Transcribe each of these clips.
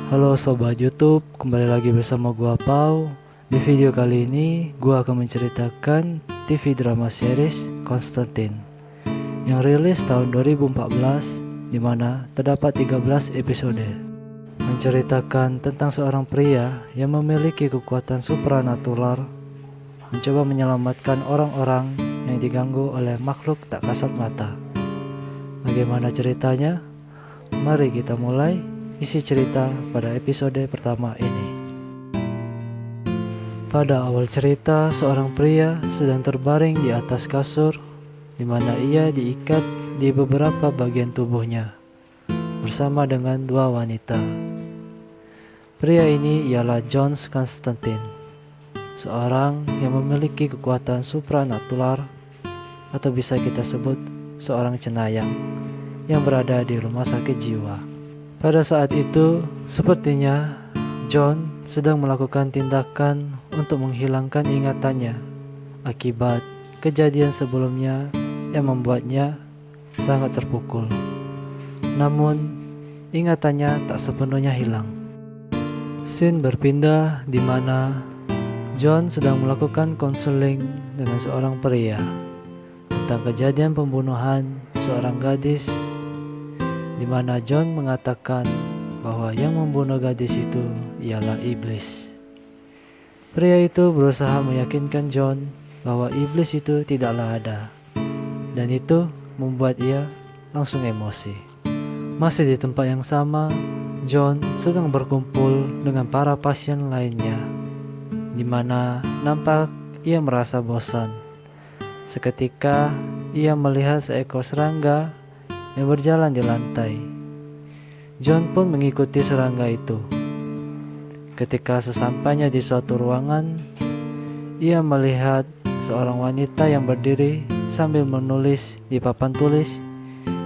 Halo Sobat YouTube, kembali lagi bersama gua Pau. Di video kali ini, gua akan menceritakan TV drama series Konstantin yang rilis tahun 2014, di mana terdapat 13 episode. Menceritakan tentang seorang pria yang memiliki kekuatan supranatural, mencoba menyelamatkan orang-orang yang diganggu oleh makhluk tak kasat mata. Bagaimana ceritanya? Mari kita mulai isi cerita pada episode pertama ini. Pada awal cerita, seorang pria sedang terbaring di atas kasur, di mana ia diikat di beberapa bagian tubuhnya bersama dengan dua wanita. Pria ini ialah John Constantine, seorang yang memiliki kekuatan supranatural, atau bisa kita sebut seorang cenayang yang berada di rumah sakit jiwa. Pada saat itu, sepertinya John sedang melakukan tindakan untuk menghilangkan ingatannya akibat kejadian sebelumnya yang membuatnya sangat terpukul. Namun, ingatannya tak sepenuhnya hilang. Scene berpindah di mana John sedang melakukan konseling dengan seorang pria tentang kejadian pembunuhan seorang gadis, di mana John mengatakan bahwa yang membunuh gadis itu ialah iblis. Pria itu berusaha meyakinkan John bahwa iblis itu tidaklah ada, dan itu membuat ia langsung emosi. Masih di tempat yang sama, John sedang berkumpul dengan para pasien lainnya, di mana nampak ia merasa bosan. Seketika ia melihat seekor serangga yang berjalan di lantai. John pun mengikuti serangga itu. Ketika sesampainya di suatu ruangan, ia melihat seorang wanita yang berdiri sambil menulis di papan tulis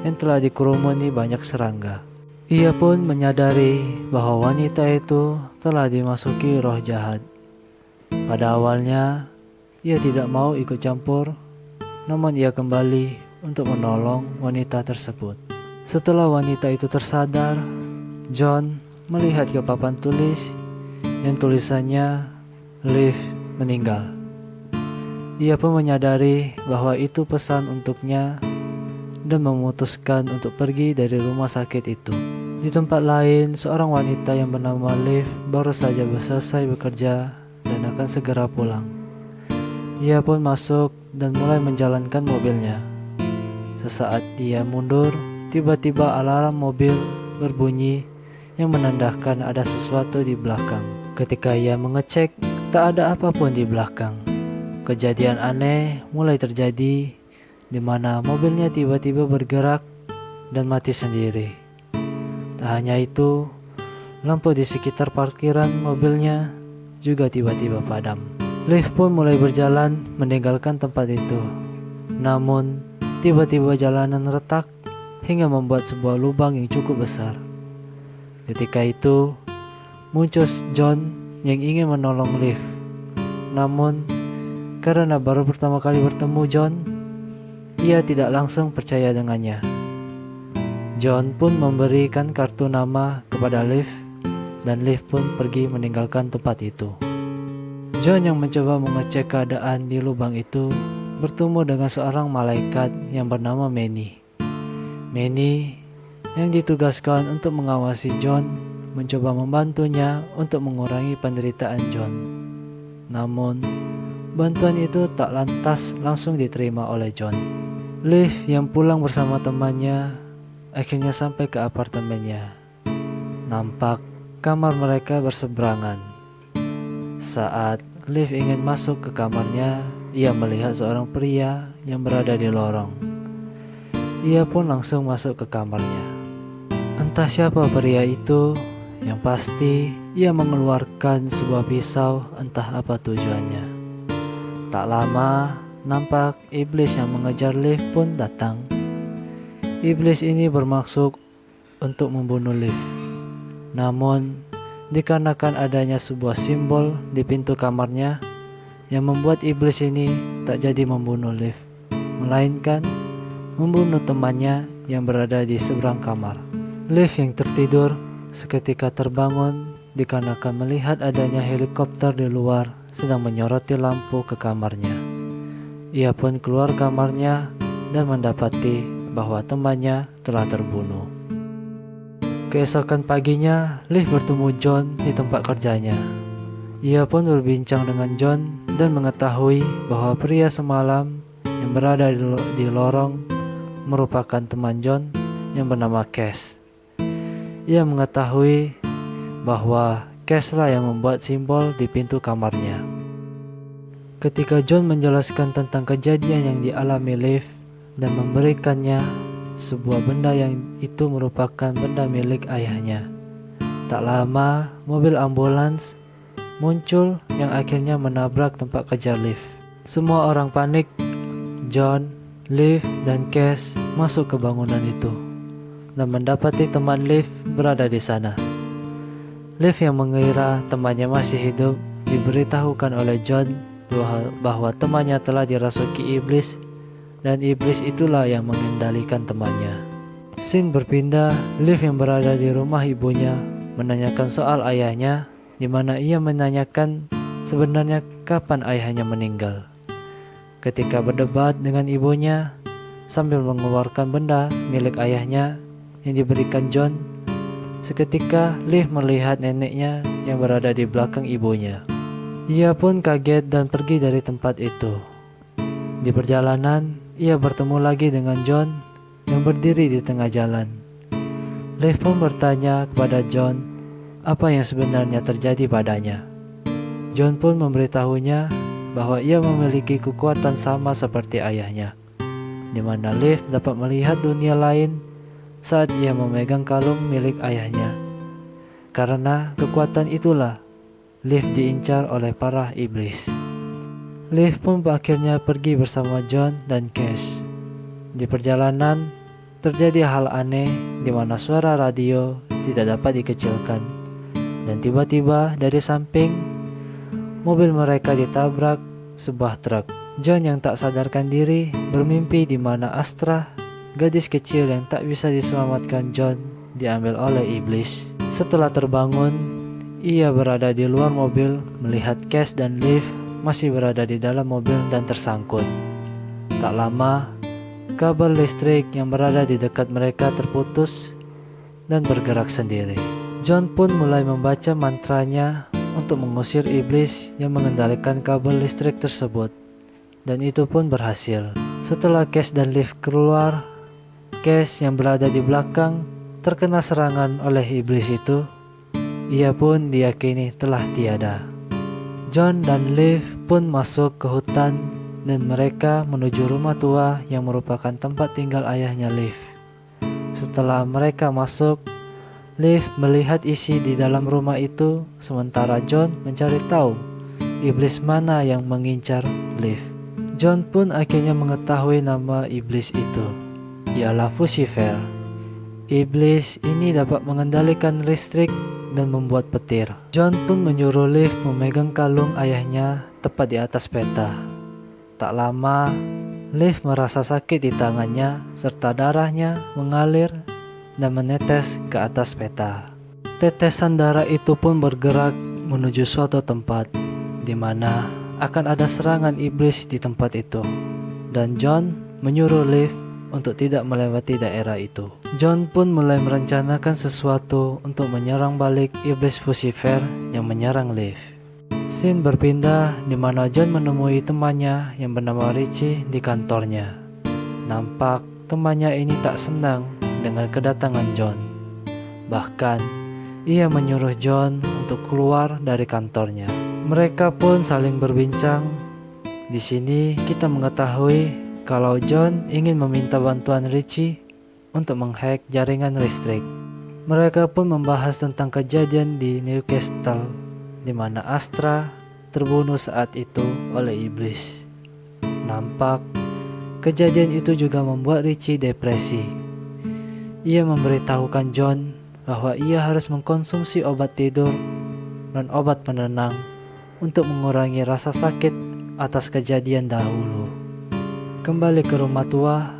yang telah dikerumuni banyak serangga. Ia pun menyadari bahwa wanita itu telah dimasuki roh jahat. Pada awalnya, ia tidak mau ikut campur, namun ia kembali untuk menolong wanita tersebut. Setelah wanita itu tersadar, John melihat ke papan tulis yang tulisannya Liv meninggal. Ia pun menyadari bahwa itu pesan untuknya dan memutuskan untuk pergi dari rumah sakit itu. Di tempat lain, seorang wanita yang bernama Liv baru saja selesai bekerja dan akan segera pulang. Ia pun masuk dan mulai menjalankan mobilnya. Sesaat dia mundur, tiba-tiba alarm mobil berbunyi yang menandakan ada sesuatu di belakang. Ketika ia mengecek, tak ada apapun di belakang. Kejadian aneh mulai terjadi, di mana mobilnya tiba-tiba bergerak dan mati sendiri. Tak hanya itu, lampu di sekitar parkiran mobilnya juga tiba-tiba padam. Liv pun mulai berjalan meninggalkan tempat itu. Namun, tiba-tiba jalanan retak hingga membuat sebuah lubang yang cukup besar. Ketika itu, muncul John yang ingin menolong Liv. Namun, karena baru pertama kali bertemu John, ia tidak langsung percaya dengannya. John pun memberikan kartu nama kepada Liv, dan Liv pun pergi meninggalkan tempat itu. John yang mencoba mengecek keadaan di lubang itu bertemu dengan seorang malaikat yang bernama Manny. Manny yang ditugaskan untuk mengawasi John mencoba membantunya untuk mengurangi penderitaan John. Namun, bantuan itu tak lantas langsung diterima oleh John. Liv yang pulang bersama temannya akhirnya sampai ke apartemennya. Nampak kamar mereka berseberangan. Saat Liv ingin masuk ke kamarnya, ia melihat seorang pria yang berada di lorong. Ia pun langsung masuk ke kamarnya. Entah siapa pria itu, yang pasti ia mengeluarkan sebuah pisau, entah apa tujuannya. Tak lama, nampak iblis yang mengejar Liv pun datang. Iblis ini bermaksud untuk membunuh Liv. Namun, dikarenakan adanya sebuah simbol di pintu kamarnya yang membuat iblis ini tak jadi membunuh Liv, melainkan membunuh temannya yang berada di seberang kamar. Liv yang tertidur seketika terbangun dikarenakan melihat adanya helikopter di luar sedang menyoroti lampu ke kamarnya. Ia pun keluar kamarnya dan mendapati bahwa temannya telah terbunuh. Keesokan paginya, Liv bertemu John di tempat kerjanya. Ia pun berbincang dengan John dan mengetahui bahwa pria semalam yang berada di lorong merupakan teman John yang bernama Cass. Ia mengetahui bahwa Cass lah yang membuat simbol di pintu kamarnya. Ketika John menjelaskan tentang kejadian yang dialami Liv dan memberikannya sebuah benda yang itu merupakan benda milik ayahnya, tak lama mobil ambulans muncul yang akhirnya menabrak tempat kerja Liv. Semua orang panik. John, Liv, dan Cass masuk ke bangunan itu dan mendapati teman Liv berada di sana. Liv yang mengira temannya masih hidup diberitahukan oleh John bahwa temannya telah dirasuki iblis dan iblis itulah yang mengendalikan temannya. Scene berpindah, Liv yang berada di rumah ibunya menanyakan soal ayahnya, di mana ia menanyakan sebenarnya kapan ayahnya meninggal. Ketika berdebat dengan ibunya sambil mengeluarkan benda milik ayahnya yang diberikan John, seketika Liv melihat neneknya yang berada di belakang ibunya. Ia pun kaget dan pergi dari tempat itu. Di perjalanan, ia bertemu lagi dengan John yang berdiri di tengah jalan. Liv pun bertanya kepada John apa yang sebenarnya terjadi padanya. John pun memberitahunya bahwa ia memiliki kekuatan sama seperti ayahnya, di mana Liv dapat melihat dunia lain saat ia memegang kalung milik ayahnya. Karena kekuatan itulah Liv diincar oleh para iblis. Liv pun akhirnya pergi bersama John dan Cass. Di perjalanan terjadi hal aneh di mana suara radio tidak dapat dikecilkan, dan tiba-tiba dari samping mobil mereka ditabrak sebuah truk. John yang tak sadarkan diri bermimpi di mana Astra, gadis kecil yang tak bisa diselamatkan John, diambil oleh iblis. Setelah terbangun, ia berada di luar mobil melihat Cass dan Liv masih berada di dalam mobil dan tersangkut. Tak lama, kabel listrik yang berada di dekat mereka terputus dan bergerak sendiri. John pun mulai membaca mantranya untuk mengusir iblis yang mengendalikan kabel listrik tersebut, dan itu pun berhasil. Setelah Cass dan Liv keluar, Cass yang berada di belakang terkena serangan oleh iblis itu. Ia pun diyakini telah tiada. John dan Liv pun masuk ke hutan dan mereka menuju rumah tua yang merupakan tempat tinggal ayahnya Liv. Setelah mereka masuk, Liv melihat isi di dalam rumah itu, sementara John mencari tahu iblis mana yang mengincar Liv. John pun akhirnya mengetahui nama iblis itu, ialah Lucifer. Iblis ini dapat mengendalikan listrik dan membuat petir. John pun menyuruh Liv memegang kalung ayahnya tepat di atas peta. Tak lama, Liv merasa sakit di tangannya serta darahnya mengalir dan menetes ke atas peta. Tetesan darah itu pun bergerak menuju suatu tempat di mana akan ada serangan iblis di tempat itu, dan John menyuruh Liv untuk tidak melewati daerah itu. John pun mulai merencanakan sesuatu untuk menyerang balik iblis Lucifer yang menyerang Liv. Scene berpindah di mana John menemui temannya yang bernama Richie di kantornya. Nampak temannya ini tak senang dengan kedatangan John. Bahkan, ia menyuruh John untuk keluar dari kantornya. Mereka pun saling berbincang. Di sini kita mengetahui kalau John ingin meminta bantuan Richie untuk menghack jaringan listrik. Mereka pun membahas tentang kejadian di Newcastle, di mana Astra terbunuh saat itu oleh iblis. Nampak kejadian itu juga membuat Richie depresi. Ia memberitahukan John bahwa ia harus mengkonsumsi obat tidur dan obat penenang untuk mengurangi rasa sakit atas kejadian dahulu. Kembali ke rumah tua,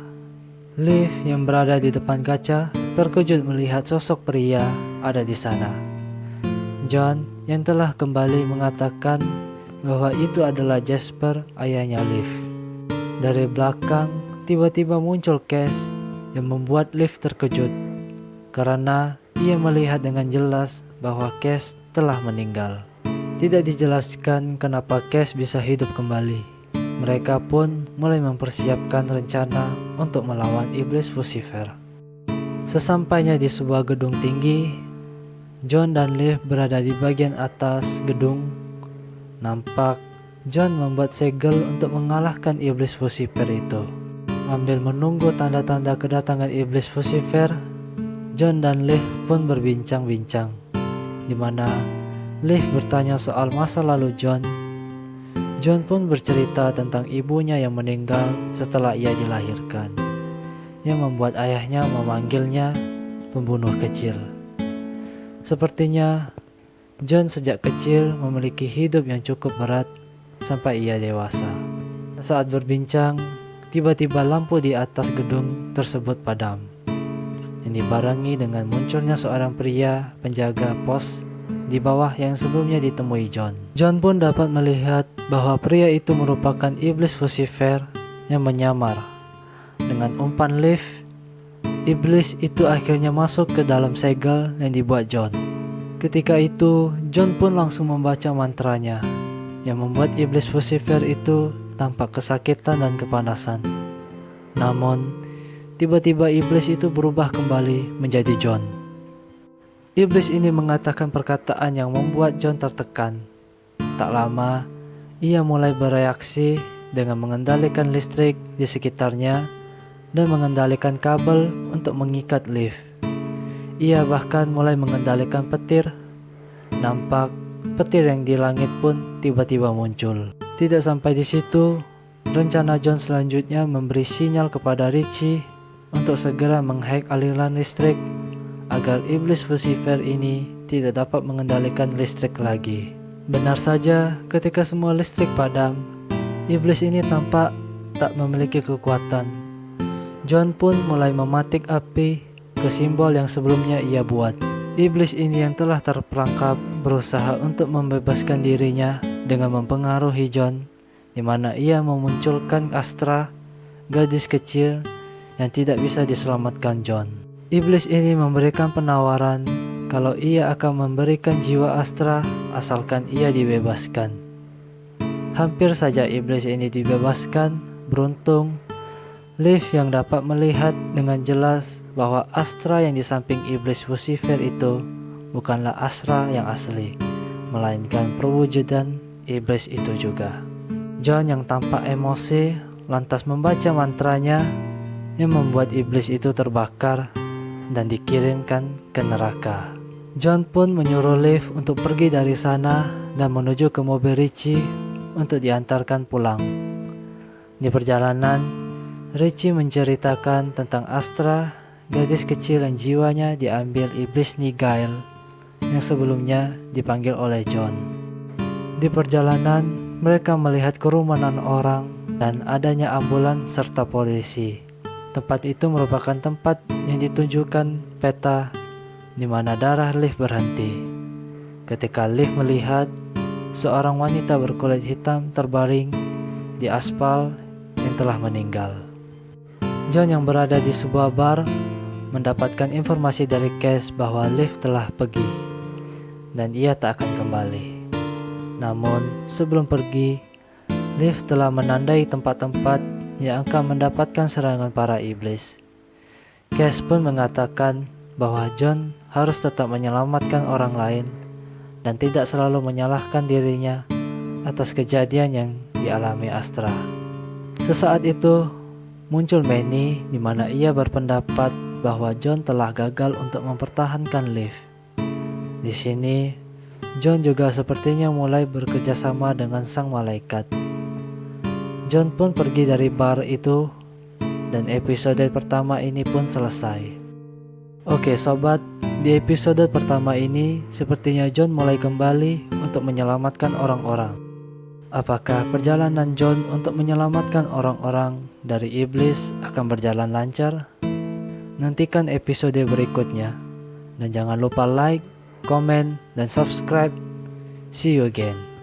Liv yang berada di depan kaca terkejut melihat sosok pria ada di sana. John yang telah kembali mengatakan bahwa itu adalah Jasper, ayahnya Liv. Dari belakang tiba-tiba muncul Cass yang membuat Liv terkejut karena ia melihat dengan jelas bahwa Cass telah meninggal. Tidak dijelaskan kenapa Cass bisa hidup kembali. Mereka pun mulai mempersiapkan rencana untuk melawan iblis Lucifer. Sesampainya di sebuah gedung tinggi, John dan Liv berada di bagian atas gedung. Nampak John membuat segel untuk mengalahkan iblis Lucifer itu. Sambil menunggu tanda-tanda kedatangan iblis Lucifer, John dan Liv pun berbincang-bincang, di mana Liv bertanya soal masa lalu John. John pun bercerita tentang ibunya yang meninggal setelah ia dilahirkan, yang membuat ayahnya memanggilnya pembunuh kecil. Sepertinya John sejak kecil memiliki hidup yang cukup berat sampai ia dewasa. Saat berbincang, tiba-tiba lampu di atas gedung tersebut padam, yang dibarengi dengan munculnya seorang pria penjaga pos di bawah yang sebelumnya ditemui John. John pun dapat melihat bahwa pria itu merupakan iblis Lucifer yang menyamar. Dengan umpan Liv, iblis itu akhirnya masuk ke dalam segel yang dibuat John. Ketika itu, John pun langsung membaca mantranya yang membuat iblis Lucifer itu tampak kesakitan dan kepanasan. Namun, tiba-tiba iblis itu berubah kembali menjadi John. Iblis ini mengatakan perkataan yang membuat John tertekan. Tak lama, ia mulai bereaksi dengan mengendalikan listrik di sekitarnya dan mengendalikan kabel untuk mengikat Liv. Ia bahkan mulai mengendalikan petir. Nampak petir yang di langit pun tiba-tiba muncul. Tidak sampai di situ, rencana John selanjutnya memberi sinyal kepada Richie untuk segera menghack aliran listrik agar iblis Lucifer ini tidak dapat mengendalikan listrik lagi. Benar saja, ketika semua listrik padam, iblis ini tampak tak memiliki kekuatan. John pun mulai mematik api ke simbol yang sebelumnya ia buat. Iblis ini yang telah terperangkap berusaha untuk membebaskan dirinya dengan mempengaruhi John, di mana ia memunculkan Astra, gadis kecil yang tidak bisa diselamatkan John. Iblis ini memberikan penawaran kalau ia akan memberikan jiwa Astra asalkan ia dibebaskan. Hampir saja iblis ini dibebaskan, beruntung Liv yang dapat melihat dengan jelas bahwa Astra yang di samping iblis Lucifer itu bukanlah Astra yang asli, melainkan perwujudan iblis itu juga. John yang tampak emosi lantas membaca mantranya yang membuat iblis itu terbakar dan dikirimkan ke neraka. John pun menyuruh Liv untuk pergi dari sana dan menuju ke mobil Richie untuk diantarkan pulang. Di perjalanan, Richie menceritakan tentang Astra, gadis kecil yang jiwanya diambil iblis Nigel yang sebelumnya dipanggil oleh John. Di perjalanan, mereka melihat kerumunan orang dan adanya ambulan serta polisi. Tempat itu merupakan tempat yang ditunjukkan peta di mana darah Liv berhenti. Ketika Liv melihat seorang wanita berkulit hitam terbaring di aspal yang telah meninggal. John yang berada di sebuah bar mendapatkan informasi dari Cass bahwa Liv telah pergi dan ia tak akan kembali. Namun sebelum pergi, Liv telah menandai tempat-tempat yang akan mendapatkan serangan para iblis. Cass pun mengatakan bahwa John harus tetap menyelamatkan orang lain dan tidak selalu menyalahkan dirinya atas kejadian yang dialami Astra. Sesaat itu muncul Manny di mana ia berpendapat bahwa John telah gagal untuk mempertahankan Liv. Di sini John juga sepertinya mulai bekerjasama dengan sang malaikat. John pun pergi dari bar itu dan episode pertama ini pun selesai. Oke sobat, di episode pertama ini sepertinya John mulai kembali untuk menyelamatkan orang-orang. Apakah perjalanan John untuk menyelamatkan orang-orang dari iblis akan berjalan lancar? Nantikan episode berikutnya. Dan jangan lupa like, comment, dan subscribe. See you again.